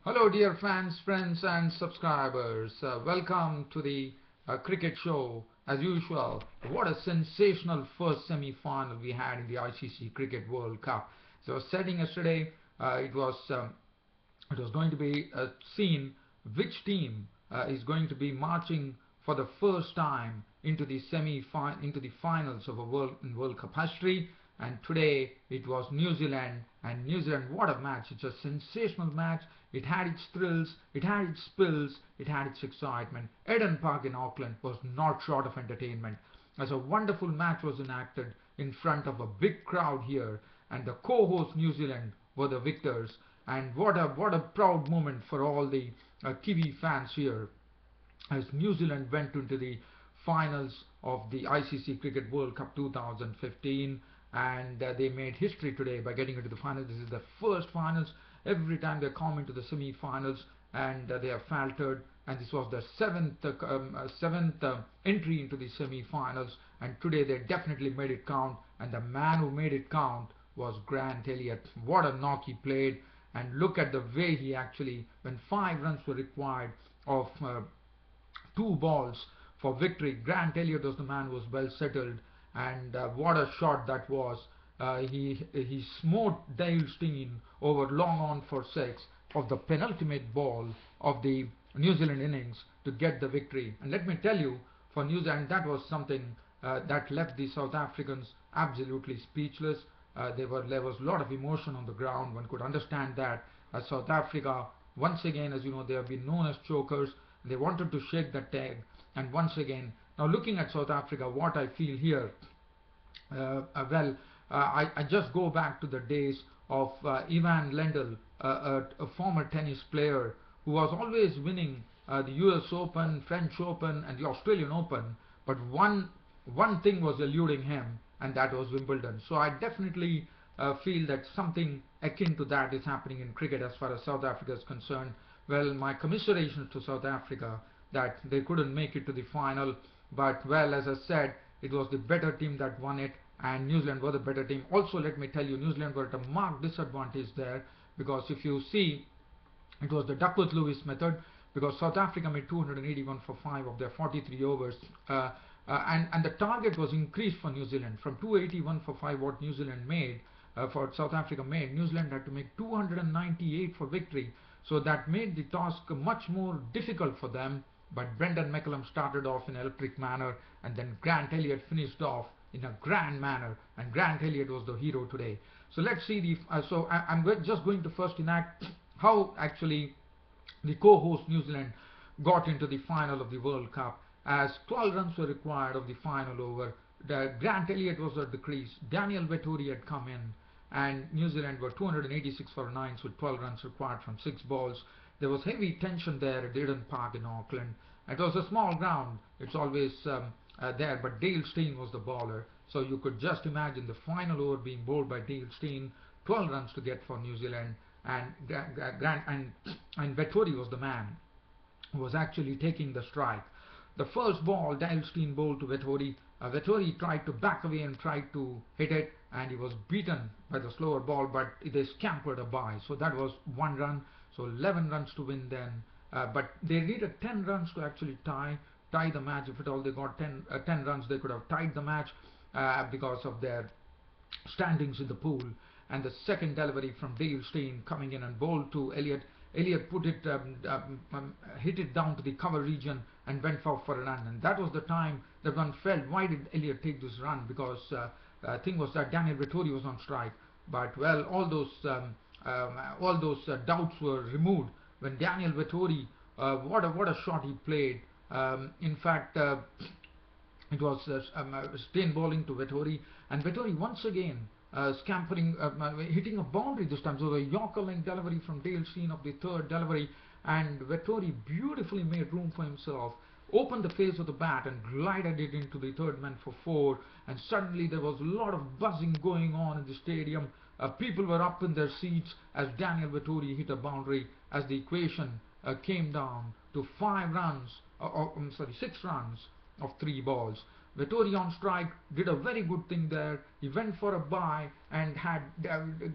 Hello, dear fans, friends, and subscribers. Welcome to the cricket show. As usual, what a sensational first semi-final we had in the ICC Cricket World Cup. So, setting yesterday, it was going to be seen which team is going to be marching for the first time into the into the finals of a World Cup history. And today it was New Zealand, and New Zealand, what a match! It's a sensational match. It had its thrills, it had its spills, it had its excitement. Eden Park in Auckland was not short of entertainment, as a wonderful match was enacted in front of a big crowd here, and the co-host New Zealand were the victors. And what a proud moment for all the Kiwi fans here, as New Zealand went into the finals of the ICC Cricket World Cup 2015, and they made history today by getting into the finals. This is the first finals. Every time they come into the semi-finals, and they have faltered, and this was the seventh entry into the semi-finals, and today they definitely made it count, and the man who made it count was Grant Elliott. What a knock he played, and look at the way he actually, when 5 runs were required of 2 balls for victory. Grant Elliott was the man who was well settled, and what a shot that was. He smote Dale Steyn over long on for 6 of the penultimate ball of the New Zealand innings to get the victory. And let me tell you, for New Zealand, that was something that left the South Africans absolutely speechless. There was a lot of emotion on the ground. One could understand that, as South Africa, once again, as you know, they have been known as chokers. They wanted to shake the tag, and once again, now looking at South Africa, what I feel here, I just go back to the days of Ivan Lendl, a former tennis player who was always winning the US Open, French Open, and the Australian Open, but one thing was eluding him, and that was Wimbledon. So I definitely feel that something akin to that is happening in cricket as far as South Africa is concerned. Well, my commiserations to South Africa that they couldn't make it to the final, but well, as I said, it was the better team that won it, and New Zealand were the better team. Also, let me tell you, New Zealand were at a marked disadvantage there, because if you see, it was the Duckworth-Lewis method, because South Africa made 281 for 5 of their 43 overs, and the target was increased for New Zealand from 281 for 5 what New Zealand made, for South Africa made. New Zealand had to make 298 for victory, so that made the task much more difficult for them. But Brendan McCullum started off in an electric manner, and then Grant Elliott finished off in a grand manner, and Grant Elliott was the hero today. So let's see the. I'm just going to first enact how actually the co-host New Zealand got into the final of the World Cup, as 12 runs were required of the final over. Grant Elliott was at the crease. Daniel Vettori had come in, and New Zealand were 286 for 9 with 12 runs required from 6 balls. There was heavy tension there at Eden Park in Auckland. It was a small ground. It's always there, but Dale Steyn was the bowler. So you could just imagine the final over being bowled by Dale Steyn, 12 runs to get for New Zealand, and Vettori was the man who was actually taking the strike. The first ball, Dale Steyn bowled to Vettori. Vettori tried to back away and tried to hit it, and he was beaten by the slower ball, but they scampered a by. So that was 1 run. So 11 runs to win then. But they needed 10 runs to actually tie the match. If at all they got 10 runs, they could have tied the match because of their standings in the pool. And the second delivery from Dale Steyn coming in and bowled to Elliott. Elliott put it, hit it down to the cover region and went for a run. And that was the time that one felt, why did Elliott take this run? Because thing was that Daniel Vettori was on strike. But well, all those doubts were removed when Daniel Vettori, what a shot he played. In fact, it was Steyn bowling to Vettori, and Vettori once again scampering, hitting a boundary this time. So a Yorker length delivery from Dale Steyn of the third delivery, and Vettori beautifully made room for himself, opened the face of the bat and glided it into the third man for 4, and suddenly there was a lot of buzzing going on in the stadium. People were up in their seats as Daniel Vettori hit a boundary, as the equation came down to 6 runs of 3 balls. Vettori on strike did a very good thing there. He went for a bye and had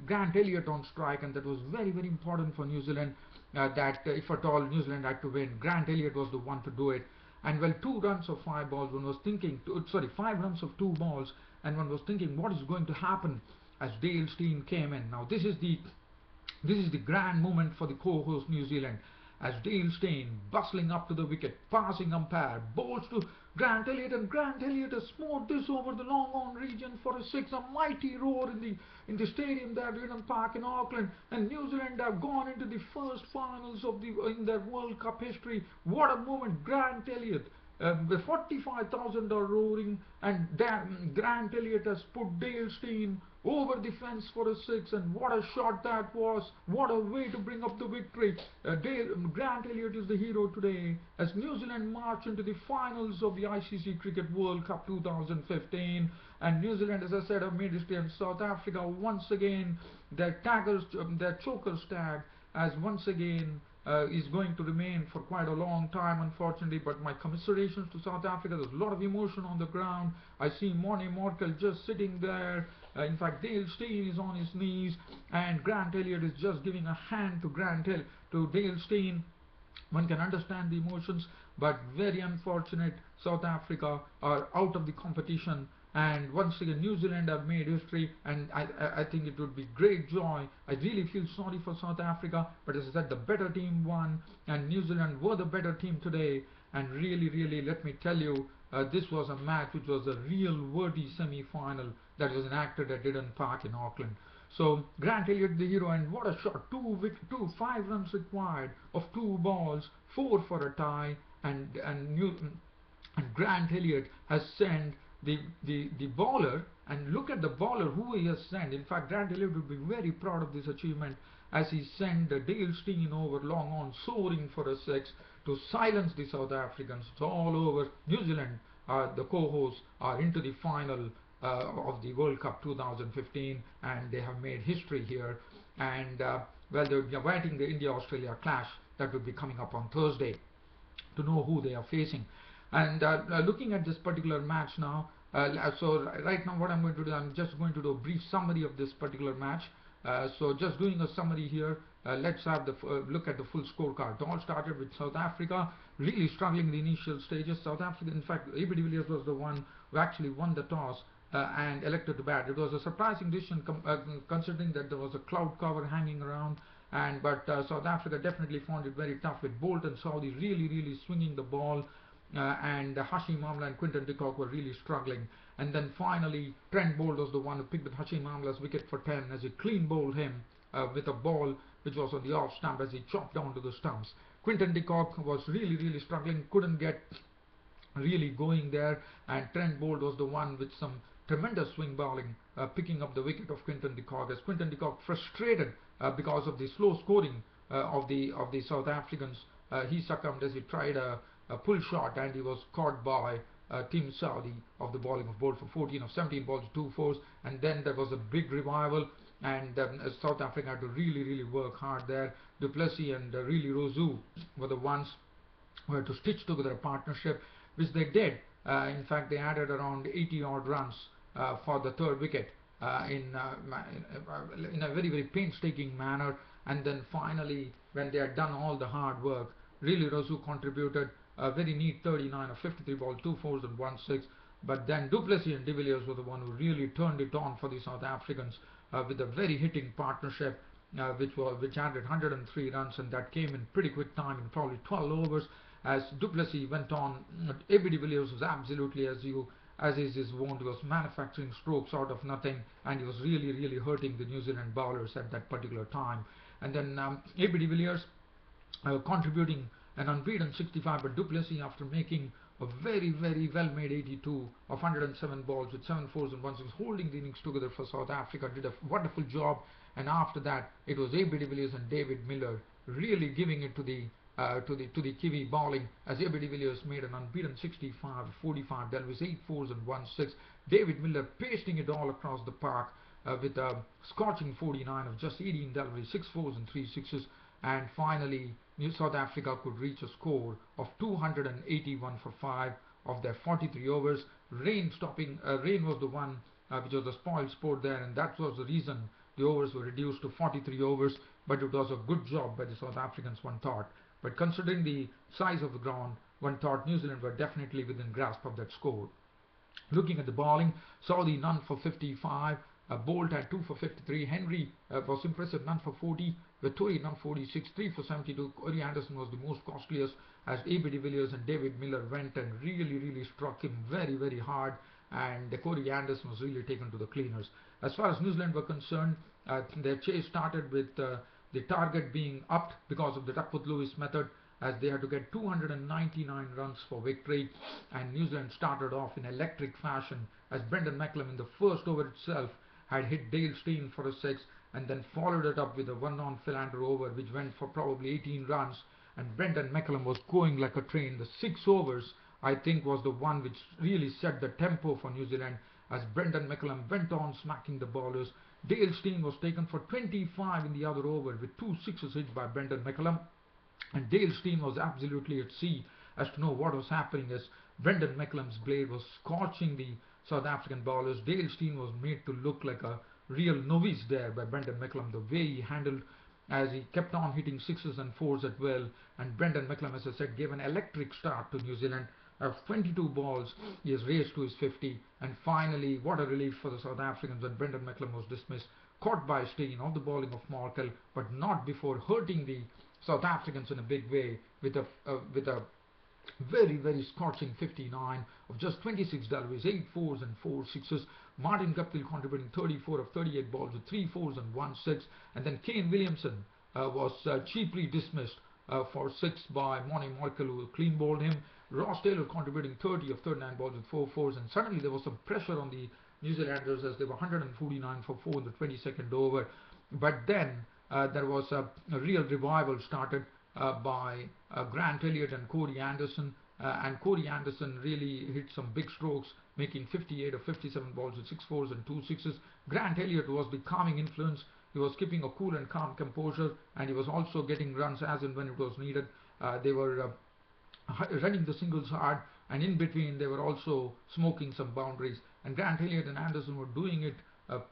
Grant Elliott on strike, and that was very, very important for New Zealand. That if at all New Zealand had to win, Grant Elliott was the one to do it. And well, 2 runs of 5 balls, one was thinking, 5 runs of 2 balls, and one was thinking, what is going to happen as Dale Steyn came in. Now this is the grand moment for the co-host New Zealand, as Dale Steyn bustling up to the wicket, passing umpire, bowls to Grant Elliott, and Grant Elliott has smote this over the long on region for a 6. A mighty roar in the stadium there, Eden Park in Auckland, and New Zealand have gone into the first finals of in their World Cup history. What a moment! Grant Elliott. The 45,000 are roaring, and Grant Elliott has put Dale Steyn over the fence for a 6, and what a shot that was! What a way to bring up the victory! Grant Elliott is the hero today as New Zealand march into the finals of the ICC Cricket World Cup 2015. And New Zealand, as I said, have made history, and South Africa once again, their chokers tag, as once again is going to remain for quite a long time, unfortunately. But my commiserations to South Africa. There's a lot of emotion on the ground. I see Morne Morkel just sitting there. In fact, Dale Steyn is on his knees, and Grant Elliott is just giving a hand to Dale Steyn. One can understand the emotions, but very unfortunate. South Africa are out of the competition, and once again New Zealand have made history, and I think it would be great joy. I really feel sorry for South Africa, but as I said, the better team won, and New Zealand were the better team today. And really, let me tell you, this was a match which was a real worthy semi-final that was enacted at Eden Park in Auckland. So Grant Elliott the hero, and what a shot! 5 runs required of 2 balls, 4 for a tie, and Grant Elliott has sent the bowler, and look at the bowler who he has sent. In fact, Grant Elliott would be very proud of this achievement, as he sent Dale Steyn over long on, soaring for a 6 to silence the South Africans. It's all over. New Zealand, the co-hosts, are into the final of the World Cup 2015, and they have made history here. And well, they're awaiting the India-Australia clash that will be coming up on Thursday to know who they are facing. And looking at this particular match now, so right now what I'm going to do, I'm just going to do a brief summary of this particular match. So just doing a summary here, let's have the look at the full scorecard. It all started with South Africa really struggling in the initial stages. South Africa, in fact, AB de Villiers was the one who actually won the toss and elected to bat. It was a surprising decision considering that there was a cloud cover hanging around. But South Africa definitely found it very tough, with Bolt and Saudi really swinging the ball, and Hashim Amla and Quinton de Kock were really struggling. And then finally Trent Bolt was the one who picked up Hashim Amla's wicket for 10, as he clean bowled him with a ball which was on the off stump, as he chopped down to the stumps. Quinton de Kock was really struggling, couldn't get really going there, and Trent Bolt was the one with some tremendous swing bowling, picking up the wicket of Quinton de Kock, as Quinton de Kock, frustrated because of the slow scoring of the South Africans, he succumbed as he tried a pull shot, and he was caught by Team Saudi of the bowling of Bolt for 14 of 17 balls, 2 fours. And then there was a big revival, and South Africa had to really work hard there. Du Plessis and really Rosu were the ones who had to stitch together a partnership, which they did. In fact, they added around 80 odd runs for the 3rd wicket in a very painstaking manner. And then finally, when they had done all the hard work, really Rosu contributed a very neat 39 of 53 balls, 2 fours and 1 6. But then Du Plessis and de Villiers were the one who really turned it on for the South Africans with a very hitting partnership, which added 103 runs, and that came in pretty quick time, in probably 12 overs. As Du Plessis went on, AB de Villiers was absolutely, as is his wont, he was manufacturing strokes out of nothing, and he was really hurting the New Zealand bowlers at that particular time. And then AB de Villiers contributing an unbeaten 65, but Du Plessis, after making a very well made 82 of 107 balls with 7 fours and 1 6, holding the innings together for South Africa, did a wonderful job. And after that, it was AB de Villiers and David Miller really giving it to the Kiwi bowling, as AB de Villiers made an unbeaten 65 45, dealt with 8 fours and 1 6. David Miller pasting it all across the park with a scorching 49 of just 18 deliveries, 6 fours and 3 sixes. And finally, South Africa could reach a score of 281 for 5 of their 43 overs. Rain was the one which was the spoiled sport there, and that was the reason the overs were reduced to 43 overs. But it was a good job by the South Africans, one thought. But considering the size of the ground, one thought New Zealand were definitely within grasp of that score. Looking at the bowling, Saudi none for 55, Bolt had 2 for 53, Henry was impressive, none for 40, Vettori none 46, 3 for 72, Corey Anderson was the most costliest as A.B. de Villiers and David Miller went and really struck him very hard, and Corey Anderson was really taken to the cleaners. As far as New Zealand were concerned, their chase started with the target being upped because of the Duckworth-Lewis method, as they had to get 299 runs for victory, and New Zealand started off in electric fashion as Brendan McCullum in the first over itself had hit Dale Steyn for a 6 and then followed it up with a one-on Philander over which went for probably 18 runs, and Brendan McCullum was going like a train. The 6 overs I think was the one which really set the tempo for New Zealand as Brendan McCullum went on smacking the bowlers. Dale Steyn was taken for 25 in the other over with 2 sixes hit by Brendan McCullum, and Dale Steyn was absolutely at sea as to know what was happening as Brendan McCullum's blade was scorching the South African bowlers. Dale Steyn was made to look like a real novice there by Brendan McCullum, the way he handled as he kept on hitting 6s and 4s at will, and Brendan McCullum, as I said, gave an electric start to New Zealand. Of 22 balls, he has raised to his 50, and finally, what a relief for the South Africans when Brendan McCullum was dismissed, caught by Steyn on the bowling of Markle, but not before hurting the South Africans in a big way with a very scorching 59 of just 26 deliveries, 8 4s and 4 6s. Martin Guptill contributing 34 of 38 balls with 3 4s and 1 6, and then Kane Williamson was cheaply dismissed for 6 by Monty Markle, who clean bowled him. Ross Taylor contributing 30 of 39 balls with 4 4s, and suddenly there was some pressure on the New Zealanders as they were 149 for 4 in the 22nd over. But then there was a real revival started by Grant Elliott and Corey Anderson, and Corey Anderson really hit some big strokes, making 58 of 57 balls with 6 4s and 2 6s. Grant Elliott was the calming influence. He was keeping a cool and calm composure, and he was also getting runs as and when it was needed. They were running the singles hard, and in between they were also smoking some boundaries, and Grant Elliott and Anderson were doing it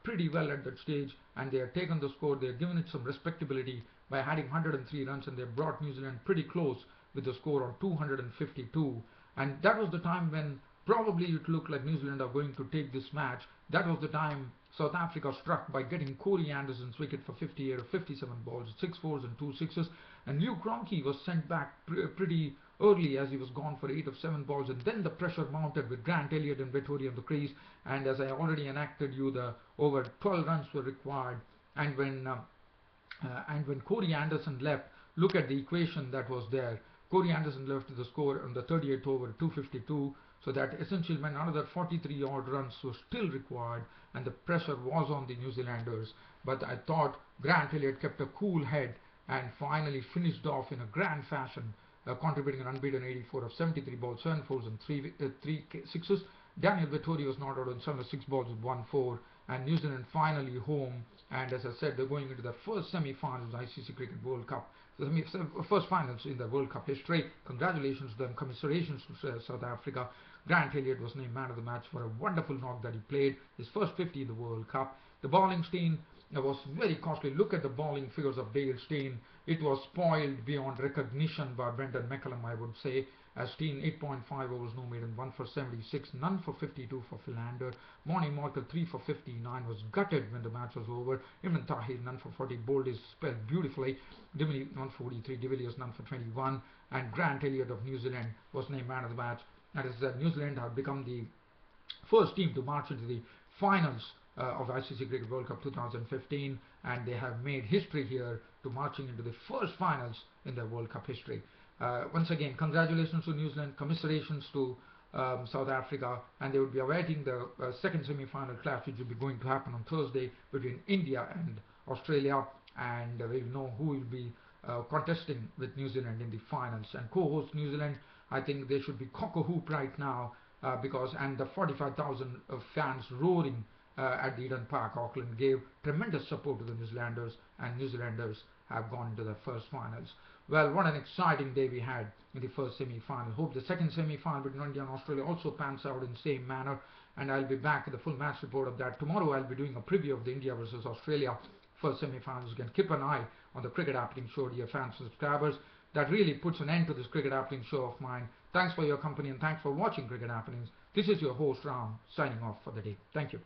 pretty well at that stage, and they had taken the score. They had given it some respectability by adding 103 runs, and they brought New Zealand pretty close with the score on 252, and that was the time when probably it looked like New Zealand are going to take this match. That was the time South Africa struck by getting Corey Anderson's wicket for 58 of 57 balls, 6 4s and 2 6s, and Lew Cronkey was sent back pretty early as he was gone for 8 of 7 balls, and then the pressure mounted with Grant Elliott and Vettori on the crease, and as I already enacted you, the over 12 runs were required, and when Corey Anderson left, look at the equation that was there. Corey Anderson left with the score on the 38th over 252, so that essentially meant another 43 odd runs were still required, and the pressure was on the New Zealanders. But I thought Grant Elliott kept a cool head and finally finished off in a grand fashion, contributing an unbeaten 84 of 73 balls, 7 4s and 3 6s. Daniel Vettori was not out on 6 balls with 1 4, and New Zealand finally home. And as I said, they're going into the first semi-finals of the ICC Cricket World Cup, the first finals in the World Cup history. Congratulations to them, commiserations to South Africa. Grant Elliott was named man of the match for a wonderful knock that he played, his first 50 in the World Cup. The bowling Steyn was very costly. Look at the bowling figures of Dale Steyn. It was spoiled beyond recognition by Brendan McCullum, I would say, as Steyn 8.5 overs, no maiden, 1 for 76, none for 52 for Philander. Monty Markle 3 for 59 was gutted when the match was over. Imran Tahir none for 40, bowled his spell beautifully. Dimini 143, de Villiers none for 21, and Grant Elliott of New Zealand was named man of the match. That is that New Zealand have become the first team to march into the finals of the ICC Cricket World Cup 2015, and they have made history here to marching into the first finals in their World Cup history. Once again, congratulations to New Zealand, commiserations to South Africa, and they would be awaiting the second semi-final clash, which will be going to happen on Thursday between India and Australia, and we'll know who will be contesting with New Zealand in the finals. And co-host New Zealand, I think they should be cock-a-hoop right now because the 45,000 fans roaring at the Eden Park, Auckland, gave tremendous support to the New Zealanders, and New Zealanders have gone into the first finals. Well, what an exciting day we had in the first semi-final. Hope the second semi-final between India and Australia also pans out in the same manner, and I'll be back with the full match report of that. Tomorrow I'll be doing a preview of the India versus Australia first semi-finals. You can keep an eye on the Cricket Happening Show, dear fans and subscribers. That really puts an end to this Cricket Happening Show of mine. Thanks for your company and thanks for watching Cricket Happenings. This is your host Ram signing off for the day. Thank you.